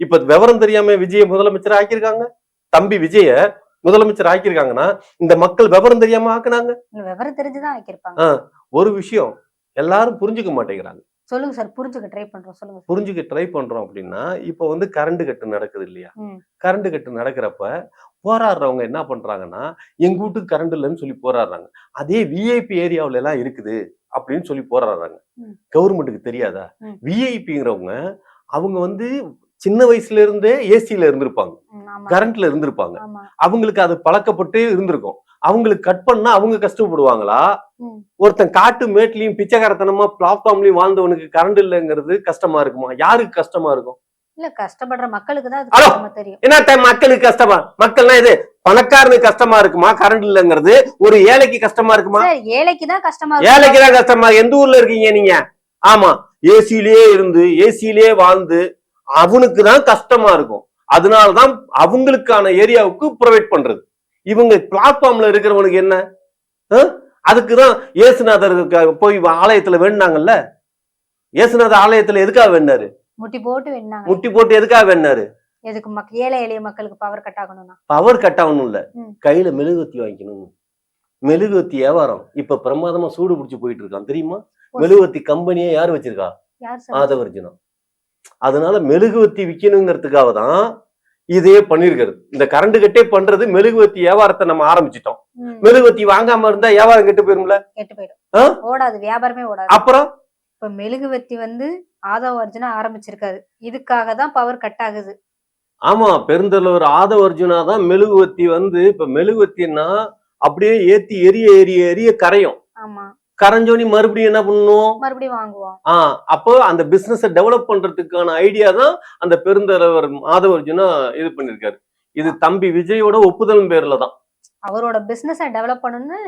இப்ப விவரம் தெரியாம விஜய முதலமைச்சர் ஆக்கியிருக்காங்க. தம்பி விஜய முதலமைச்சர் ஆக்கியிருக்காங்கன்னா இந்த மக்கள் விவரம் தெரியாம ஆக்குனாங்க. விவரம் தெரிஞ்சுதான் ஆக்கியிருப்பாங்க. ஒரு விஷயம் எல்லாரும் புரிஞ்சுக்க மாட்டேங்கிறாங்க. சொல்லுங்க சார், புரிஞ்சுக்க ட்ரை பண்றோம். சொல்லுங்க. புரிஞ்சுக்க ட்ரை பண்றோம் அப்படின்னா, இப்ப வந்து கரண்ட் கட்டு நடக்குது இல்லையா? கரண்ட் கட்டு நடக்கிறப்ப போராடுறவங்க என்ன பண்றாங்கன்னா, எங்க வீட்டுக்கு கரண்ட் இல்லைன்னு சொல்லி போராடுறாங்க. அதே விஐபி ஏரியாவுல எல்லாம் இருக்குது அப்படின்னு சொல்லி போராடுறாங்க. கவர்மெண்ட்டுக்கு தெரியாதா? விஐபிங்கிறவங்க அவங்க வந்து சின்ன வயசுல இருந்தே ஏசில இருந்திருப்பாங்க, கரண்ட்ல இருந்திருப்பாங்க. அவங்களுக்கு அது பழக்கப்பட்டு இருந்திருக்கும். அவங்களுக்கு கட் பண்ணா அவங்க கஷ்டப்படுவாங்களா? ஒருத்தன் காட்டு மேட்லயும் பிச்சைக்காரத்தனமா பிளாட்ஃபார்ம்லயும் வாழ்ந்தவனுக்கு கரண்ட் இல்லைங்கிறது கஷ்டமா இருக்குமா? யாருக்கு கஷ்டமா இருக்கும்? இல்ல, கஷ்டப்படுற மக்களுக்கு தான் தெரியும். என்ன மக்களுக்கு கஷ்டமா? மக்கள்னா இது பணக்காரனுக்கு கஷ்டமா இருக்குமா கரண்ட் இல்லங்கிறது? ஒரு ஏழைக்கு கஷ்டமா இருக்குமா? ஏழைக்கு தான் கஷ்டமா. ஏழைக்கு தான் கஷ்டமா. எந்த ஊர்ல இருக்கீங்க நீங்க? ஆமா, ஏசிலேயே இருந்து ஏசிலேயே வாழ்ந்து அவனுக்கு தான் கஷ்டமா இருக்கும். அதனாலதான் அவங்களுக்கான ஏரியாவுக்கு ப்ரொவைட் பண்றது. இவங்க பிளாட்ஃபார்ம்ல இருக்கிறவனுக்கு என்ன? அதுக்குதான் ஏசுநாதர் போய் ஆலயத்துல வேண்டாங்கல்ல. ஏசுநாதர் ஆலயத்துல எதுக்காக வேண்டாரு? முட்டி போட்டு வேண்டாங்க. முட்டி போட்டு எதுக்காக வேண்டாரு? எதுக்கு? ஏழை எளிய மக்களுக்கு பவர் கட் ஆகணும்னா. பவர் கட் ஆகணும் இல்ல, கையில மெழுகுவத்தி வாங்கிக்கணும். மெழுகுவத்தி வியாபாரம் இப்ப பிரமாதமா சூடு பிடிச்சு போயிட்டு இருக்கான் தெரியுமா? மெழுகுவத்தி கம்பெனியே யாரு வச்சிருக்கா? ஆதவர்ஜுனம். அதனால மெழுகுவத்தி விற்கணுங்கிறதுக்காக தான் இதே பண்ணிருக்கிறது. இந்த கரண்ட் கட்டே பண்றது மெழுகுவத்தி வியாபாரத்தை நம்ம ஆரம்பிச்சிட்டோம். மெழுகுவத்தி வாங்காம இருந்தா வியாபாரம் கெட்டு போயிரும்ல. கெட்டு போயிடும், ஓடாது, வியாபாரமே ஓடாது. அப்புறம் இப்ப மெழுகுவத்தி வந்து ஆதவர்ஜுனா ஆரம்பிச்சிருக்காரு, இதுக்காக தான் பவர் கட் ஆகுது. ஆமா, பெருந்தலைவர் ஆதவர்ஜுனா தான் மெழுகுவத்தி வந்து இப்ப மெழுகுவத்தின்னா அப்படியே ஏத்தி எரிய எரிய எரிய கரையும். ஆமா, கரைஞ்சோனி மறுபடியும் என்ன பண்ணணும்? மறுபடியும் வாங்குவோம். அப்போ அந்த பிசினஸ் டெவலப் பண்றதுக்கான ஐடியா தான் அந்த பெருந்தலைவர் ஆதவர்ஜுனா இது பண்ணிருக்காரு. இது தம்பி விஜயோட ஒப்புதல் பேர்ல தான் அவரோட பிசினஸ் டெவலப் பண்ணணும்னு.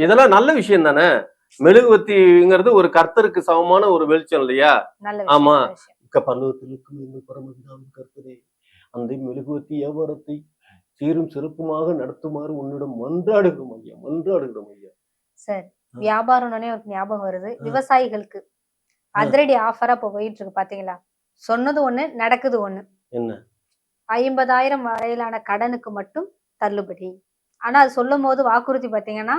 இதெல்லாம் நல்ல விஷயம் தானே. மெழுகுவத்திங்கிறது ஒரு கர்த்தருக்கு சமமான ஒரு வெளிச்சம் இல்லையா? ஆமா, பரலோகத்திற்கும் எங்கள் பரமபிதாவின் கர்த்தரே, அந்த மெழுகுவத்தி வியாபாரத்தை சீரும் சிறப்புமாக நடத்துமாறு உன்னிடம் மன்றாடுகிறோம் ஐயா, மன்றாடுகிறோம் ஐயா. சரி, வியாபாரம்னே ஒரு ஞாபகம் வருது. விவசாயிகளுக்கு அதிரடி ஆஃபரா இப்ப போயிட்டு இருக்கு பாத்தீங்களா? சொன்னது ஒண்ணு, நடக்குது ஒண்ணு. என்ன? 50,000 வரையிலான கடனுக்கு மட்டும் தள்ளுபடி. ஆனா அது சொல்லும் போது வாக்குறுதி பாத்தீங்கன்னா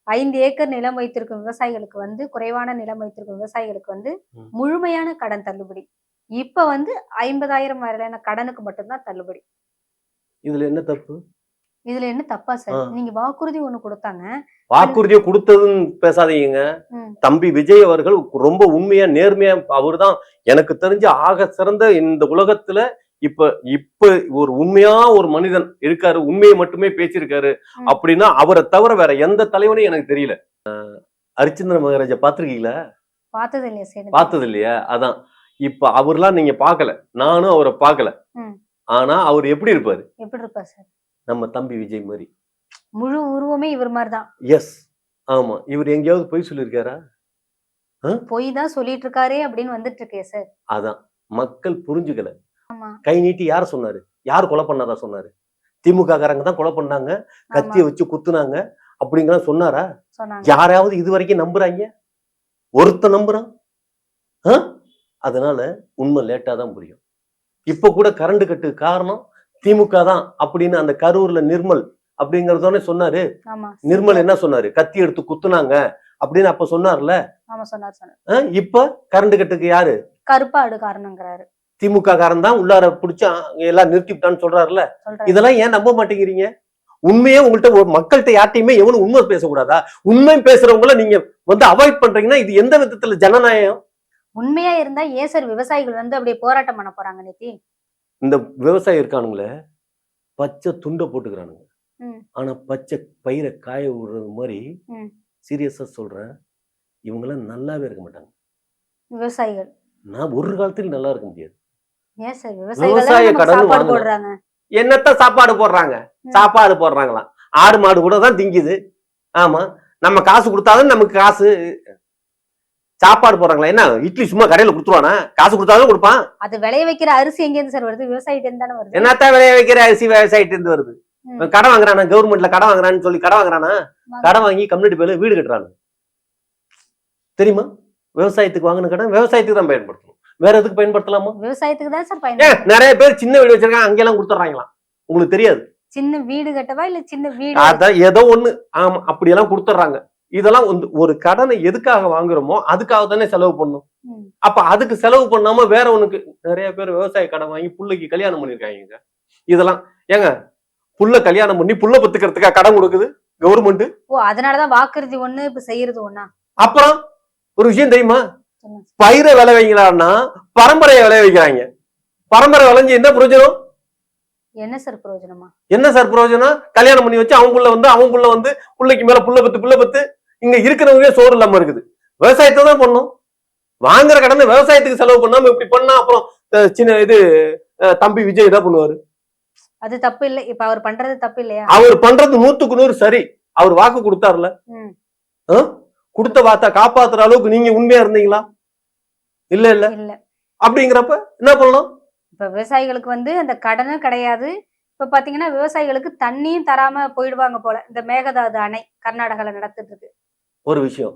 5 ஏக்கர் நிலம் வைத்திருக்கும் விவசாயிகளுக்கு வந்து, குறைவான நிலம் வைத்திருக்கும் விவசாயிகளுக்கு வந்து முழுமையான கடன் தள்ளுபடி. இப்ப வந்து 50,000 வரையிலான கடனுக்கு மட்டும்தான் தள்ளுபடி. இதுல என்ன தப்பு? இதுல என்ன தப்பா சார்? நீங்க வாக்குறுதி ஒண்ணு கொடுத்தாங்க. வாக்குறுதியை கொடுத்ததுன்னு பேசாதீங்க. தம்பி விஜய் அவர்கள் ரொம்ப உண்மையா நேர்மையா, அவர்தான் எனக்கு தெரிஞ்ச ஆக சிறந்த இந்த உலகத்துல இப்ப இப்ப ஒரு உண்மையா ஒரு மனிதன் இருக்காரு, உண்மையை மட்டுமே பேசியிருக்காரு அப்படின்னா அவரை தவிர வேற எந்த தலைவனையும் எனக்கு தெரியல. ஹரிச்சந்திர மகாராஜா பாத்திருக்கீங்களா? பார்த்தது இல்லையா சார்? பார்த்தது இல்லையா? அதான், இப்ப அவர்லாம் நீங்க பாக்கல, நானும் அவரை பாக்கல. ஆனா அவர் எப்படி இருப்பாரு? எப்படி இருப்பார் சார்? நம்ம தம்பி விஜய் மாதிரி. முழு உருவமே இவர் மாதிரி தான். எஸ், ஆமா. இவர் எங்கேயாவது பொய் சொல்லியிருக்காரா? பொய் தான் சொல்லிட்டு இருக்காரே அப்படின்னு வந்துட்டு இருக்கே சார். அதான் மக்கள் புரிஞ்சுக்கல. கை நீட்டி யார சொன்னாரு? யார் கொலை பண்ணாதா சொன்னாரு? திமுக காரங்க தான் கொலை பண்ணாங்க, கத்திய வச்சு குத்துனாங்க அப்படிங்கலாம் சொன்னாரா? யாராவது இது வரைக்கும் நம்புறாங்க? ஒருத்த நம்புறான்? அதனால உண்மை லேட்டா தான் புரியும். இப்ப கூட கரண்ட் கட்டு காரணம் திமுக தான் அப்படின்னு அந்த கரூர்ல நிர்மல் அப்படிங்கறதோட சொன்னாரு. நிர்மல் என்ன சொன்னாரு? கத்தி எடுத்து குத்துனாங்க அப்படின்னு அப்ப சொன்னார்ல. இப்ப கரண்ட் கட்டுக்கு யாரு? கருப்பாடு காரணங்கிறாரு. திமுக காரன் தான் உள்ளார புடிச்சா எல்லாம் நிறுத்திவிட்டான்னு சொல்றாருல. இதெல்லாம் ஏன் நம்ப மாட்டேங்கிறீங்க? உண்மையே உங்கள்கிட்ட மக்கள்கிட்ட யார்ட்டையுமே எவனும் உண்மை பேசக்கூடாதா? உண்மை பேசுறவங்கள நீங்க வந்து அவாய்ட் பண்றீங்கன்னா இது எந்த விதத்துல ஜனநாயகம்? உண்மையா இருந்தா ஏன் சார் விவசாயிகள் வந்து அப்படியே போராட்டம் பண்ண போறாங்க? நேத்தி இந்த விவசாயி இருக்கானுங்களே, பச்சை துண்டை போட்டுக்கிறானுங்க. ஆனா பச்சை பயிரை காய விடுறது மாதிரி சீரியஸா சொல்றேன், இவங்கெல்லாம் நல்லாவே இருக்க மாட்டாங்க விவசாயிகள். நான் ஒரு காலத்துல நல்லா இருக்க முடியாது. விவசாய கடன் போடுறாங்க. என்னத்த சாப்பாடு போடுறாங்க? சாப்பாடு போடுறாங்களாம். ஆடு மாடு கூட தான் திங்குது. ஆமா, நம்ம காசு கொடுத்தாதான் நமக்கு காசு. சாப்பாடு போடுறாங்களா? என்ன இட்லி சும்மா கடையில கொடுத்துருவானா? காசு கொடுத்தாலும் கொடுப்பான். அது விளைய வைக்கிற அரிசி எங்க இருந்து சார் வருது? விவசாயிட்டு இருந்து தானே வருது. என்னத்தான் விளைய வைக்கிற அரிசி விவசாயிட்டு இருந்து வருது? கடன் வாங்குறானா? கவர்மெண்ட்ல கடன் வாங்குறான்னு சொல்லி கடன் வாங்குறானா? கடன் வாங்கி கம்யூனிட்டி பேர்ல வீடு கட்டுறானு தெரியுமா? விவசாயத்துக்கு வாங்கின கடன் விவசாயத்துக்கு தான் பயன்படுத்தணும். வேற எதுக்கு பயன்படுத்தலாமா? விவசாயத்துக்கு தான் சார் ஏன் பயன்படுது. நிறைய பேர் சின்ன வீடு வச்சிருக்காங்க, அங்கெல்லாம் கொடுத்துட்றாங்களாம். உங்களுக்கு தெரியாது. சின்ன வீடு கட்டவா இல்ல சின்ன வீடு? அதான் ஏதோ ஒண்ணு. ஆமா, அப்படியெல்லாம் கொடுத்துட்றாங்க. இதெல்லாம் வந்து ஒரு கடனை எதுக்காக வாங்குறோமோ அதுக்காக தானே செலவு பண்ணணும். ம். அப்ப அதுக்கு செலவு பண்ணாம வேற ஒண்ணுக்கு நிறைய பேர் விவசாய கடன் வாங்கி புள்ளைக்கு கல்யாணம் பண்ணிருக்காங்க. இதெல்லாம் ஏங்க, புள்ள கல்யாணம் பண்ணி புள்ள பெத்துக்கிறதுக்கா கடன் கொடுக்குது கவர்மெண்ட்? ஓ, அதனாலதான் வாக்குறுதி ஒண்ணு இப்ப செய்யறது ஒண்ணா? அப்புறம் ஒரு விஷயம் தெரியுமா? சொல்லுங்க சார். பயிரை விளை வைக்கிறான்னா பரம்பரையை விளை வைக்கிறாங்க. பரம்பரை விளைஞ்சு என்ன பிரயோஜனம்? என்ன சார் பிரயோஜனமா? என்ன சார் பிரயோஜனம்? கல்யாணம் பண்ணி வச்சு அவங்களுக்குள்ள வந்து பிள்ளைக்கு மேல புள்ள பத்து இங்க இருக்கிறவங்க சோறு இல்லாம இருக்குது. விவசாயத்தை தான் பண்ணும். வாங்குற கடனை விவசாயத்துக்கு செலவு பண்ணாம இப்படி பண்ணா அப்புறம் சின்ன இது தம்பி விஜய் என்ன பண்ணுவாரு? அது தப்பு இல்ல. இப்ப அவர் பண்றது தப்பு இல்லையா? அவர் பண்றது 100% சரி. அவர் வாக்கு கொடுத்தாருல, கொடுத்த வார்த்தை காப்பாத்துற அளவுக்கு நீங்க உண்மையா இருந்தீங்களா? இல்ல இல்ல இல்ல. அப்படிங்கிறப்ப என்ன பண்ணலாம்? இப்ப விவசாயிகளுக்கு வந்து அந்த கடனும் கிடையாது. இப்ப பாத்தீங்கன்னா விவசாயிகளுக்கு தண்ணியும் தராம போயிடுவாங்க போல. இந்த மேகதாது அணை கர்நாடகால நடந்துட்டு இருக்கு. ஒரு விஷயம்,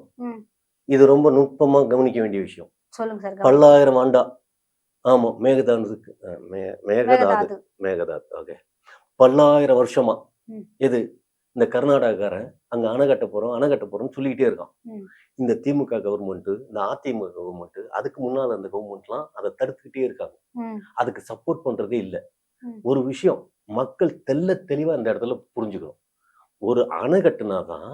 இது ரொம்ப நுட்பமா கவனிக்க வேண்டிய விஷயம். சொல்லுங்க சார். பல்லாயிரம் ஆண்டா, ஆமா, மேகதாதுக்கு மேகதாது ஓகே, பல்லாயிரம் வருஷமா எது இந்த கர்நாடகாரன் அங்க அணை கட்ட போறோம்னு சொல்லிக்கிட்டே இருக்கான். இந்த திமுக கவர்மெண்ட், இந்த அதிமுக கவர்மெண்ட், அதுக்கு முன்னால அந்த கவர்மெண்ட்லாம் அதை தடுத்துக்கிட்டே இருக்காங்க. அதுக்கு சப்போர்ட் பண்றதே இல்லை. ஒரு விஷயம் மக்கள் தெளிவா அந்த இடத்துல புரிஞ்சுக்கணும். ஒரு அணை கட்டுனாதான்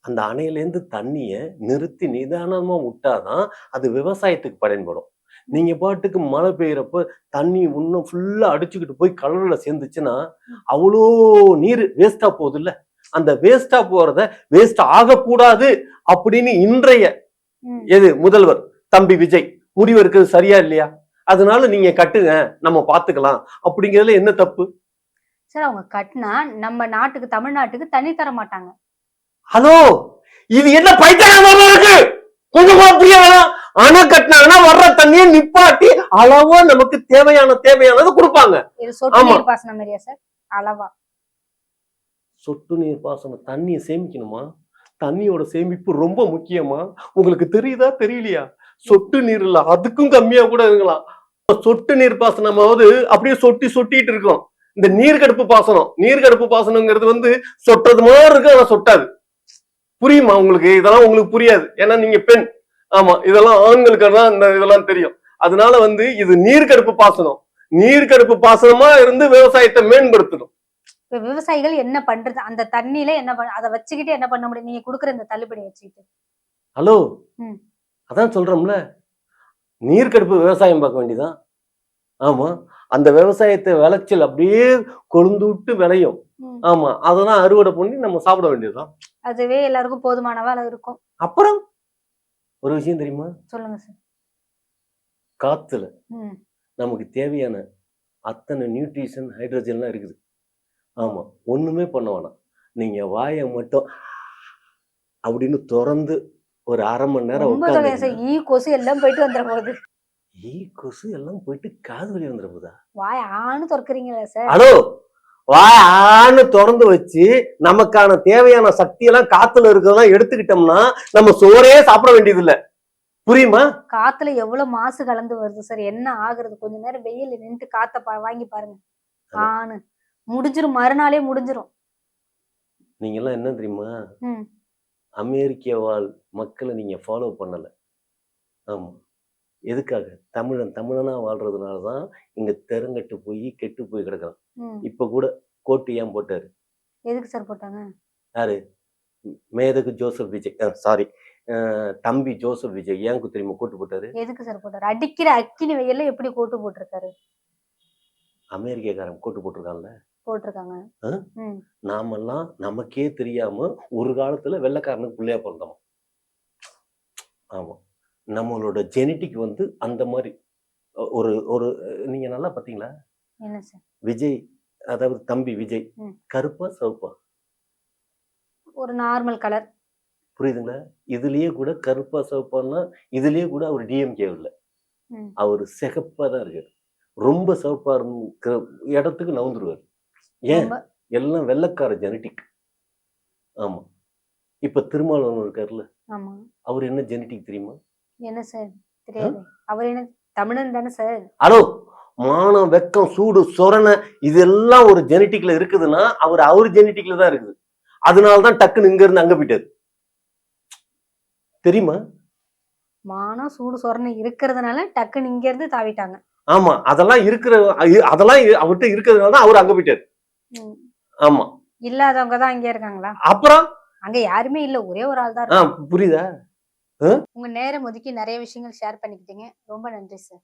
அந்த அணையிலேருந்து தண்ணிய நிறுத்தி நிதானமா விட்டாதான் அது விவசாயத்துக்கு பயன்படும். நீங்க பாட்டுக்கு மழை பெய்யறப்ப தண்ணி இன்னும் ஃபுல்லா அடிச்சுக்கிட்டு போய் கடல்ல சேர்ந்துச்சுன்னா அவ்வளோ நீர் வேஸ்டா போகுது இல்ல. அந்த வேஸ்டா போறத வேஸ்ட் ஆகக்கூடாது அப்படின்னு இன்றைய முதல்வர் தம்பி விஜய் முடிவு இருக்கிறது சரியா இல்லையா? அதனால நீங்க கட்டுங்க, நம்ம பாத்துக்கலாம் அப்படிங்கிறதுல என்ன தப்பு? சார், அவங்க கட்டினா நம்ம நாட்டுக்கு, தமிழ்நாட்டுக்கு தண்ணி தர மாட்டாங்க. ஹலோ, இது என்ன பைத்தியமா இருக்கு? கொஞ்சம் கூட புரிய வேணாம். அணை கட்டினாங்கன்னா வர்ற தண்ணியை நிப்பாட்டி அளவா நமக்கு தேவையானது கொடுப்பாங்க. இது சொட்டு நீர் பாசனம் மாதிரியா சார்? அளவா சொட்டு நீர் பாசனம் தண்ணியை சேமிக்கணுமா? தண்ணியோட சேமிப்பு ரொம்ப முக்கியமா? உங்களுக்கு தெரியுதா தெரியலையா? சொட்டு நீர் இல்ல, அதுக்கும் கம்மியா கூட இருக்கலாம். சொட்டு நீர் பாசனமாவது அப்படியே சொட்டிட்டு இருக்கும். இந்த நீர்கடுப்பு பாசனம்ங்கிறது வந்து சொட்டது மாதிரி இருக்கு, ஆனா சொட்டாது. புரியுமா உங்களுக்கு? இதெல்லாம் உங்களுக்கு புரியாது, ஏன்னா நீங்க பெண். ஆமா, இதெல்லாம் ஆண்களுக்கு தான் இந்த இதெல்லாம் தெரியும். அதனால வந்து இது நீர்கடுப்பு பாசனமா இருந்து விவசாயத்தை மேம்படுத்தணும். இப்ப விவசாயிகள் என்ன பண்றது? அந்த தண்ணியில என்ன அதை வச்சுக்கிட்டு என்ன பண்ண முடியும்? நீங்க கொடுக்குற இந்த தள்ளுபடி வச்சுக்கிட்டு. ஹலோ, அதான் சொல்றோம்ல, நீர்கடுப்பு விவசாயம் பார்க்க வேண்டியதான். ஆமா, அந்த விவசாயத்தை விளைச்சல் அப்படியே கொழுந்து விட்டு விளையும். ஆமா, அதெல்லாம் அறுவடை பண்ணி நம்ம சாப்பிட வேண்டியதுதான். அதுவே எல்லாருக்கும் போதுமானவா இருக்கும். அப்புறம் ஒரு விஷயம் தெரியுமா? சொல்லுங்க சார். காத்துல நமக்கு தேவையான அத்தனை நியூட்ரிஷன், ஹைட்ரஜன்லாம் இருக்குது. ஆமா, ஒண்ணுமே பண்ண வேணாம். நீங்க வாயை மட்டும் அப்படின்னு திறந்து ஒரு அரை மணி நேரம் ஈ கொசு எல்லாம் போயிட்டு வந்துட போகுது. ஈ கொசு எல்லாம் போயிட்டு காது வலி வந்துட போதா? வாய் ஆன்னு திறக்கிறீங்களா சார்? ஹலோ, வாய் ஆன்னு திறந்து வச்சு நமக்கான தேவையான சக்தி எல்லாம் காத்துல இருக்கிறதெல்லாம் எடுத்துக்கிட்டோம்னா நம்ம சோறே சாப்பிட வேண்டியது இல்ல. புரியுமா? காத்துல எவ்வளவு மாசு கலந்து வருது சார், என்ன ஆகுறது? கொஞ்ச நேரம் வெயில் நின்று காத்த வாங்கி பாருங்க. ஆனு முடிஞ்சிரும், மறுநாளே முடிஞ்சிரும். நீங்க எல்லாம் என்ன தெரியுமா? அமெரிக்க வாழ் மக்களை நீங்க ஃபாலோ பண்ணல. ஆமா, எதுக்காக? தமிழனா வாழ்றதுனாலதான் இங்க தெருங்கட்டு போய் கெட்டு போய் கிடக்குறான். இப்ப கூட கோட்டு ஏன் போட்டாரு? எதுக்கு சார் போட்டாங்க? யாரு? மேதகு ஜோசப் விஜய், சாரி, தம்பி ஜோசப் விஜய் ஏன் தெரியுமா கோட்டு போட்டாரு? எதுக்கு சார் போட்டாரு? அடிக்கிற அக்கினி வெயில்ல எப்படி கோட்டு போட்டிருக்காரு? அமெரிக்காக்காரன் கோட்டு போட்டிருக்கான்ல. போட்டிருக்காங்க. நாமெல்லாம் நமக்கே தெரியாம ஒரு காலத்துல வெள்ளைக்காரனுக்கு பிள்ளையா பிறந்தோம். ஆமா, நம்மளோட ஜெனட்டிக் வந்து அந்த மாதிரி ஒரு ஒரு நீங்க நல்லா பாத்தீங்களா? என்ன சார்? விஜய், அதாவது தம்பி விஜய் கருப்பா சிவப்பா? ஒரு நார்மல் கலர். புரியுதுங்களா? இதுலயே கூட கருப்பா சிவப்பான்னா இதுலயே கூட அவர் டிஎம்கே இல்ல, அவர் சிகப்பா தான் இருக்காரு. ரொம்ப சிவப்பா இருக்கிற இடத்துக்கு நவுந்துருவாரு. ஏன்? எல்லாம் வெள்ளைக்கார ஜெனட்டிக். ஆமா, இப்ப திருமாவளவன் இருக்காருல்ல, அவர் என்ன ஜெனட்டிக் தெரியுமா? என்ன சார் தெரியாது? அவர் என்ன தமிழன் தானே சார்? ஹலோ, மானம், வெக்கம், சூடு, சொரணை இதெல்லாம் ஒரு ஜெனட்டிக்ல இருக்குதுன்னா அவர் ஜெனட்டிக்ல தான் இருக்குது. அதனாலதான் டக்குன்னு இங்க இருந்து அங்க போயிட்டாரு. தெரியுமா? மானம் சூடு சொரணை இருக்கிறதுனால டக்குன்னு இங்க இருந்து தாவிட்டாங்க. ஆமா, அதெல்லாம் அவர்கிட்ட இருக்கிறதுனால தான் அவர் அங்க போயிட்டாரு. ஆமா, இல்லாதவங்க தான் அங்க இருக்காங்களா? அப்புறம் அங்க யாருமே இல்ல, ஒரே ஒரு ஆள் தான். புரியுதா? உங்க நேரம் ஒதுக்கி நிறைய விஷயங்கள் ஷேர் பண்ணிக்கிட்டீங்க. ரொம்ப நன்றி சார்.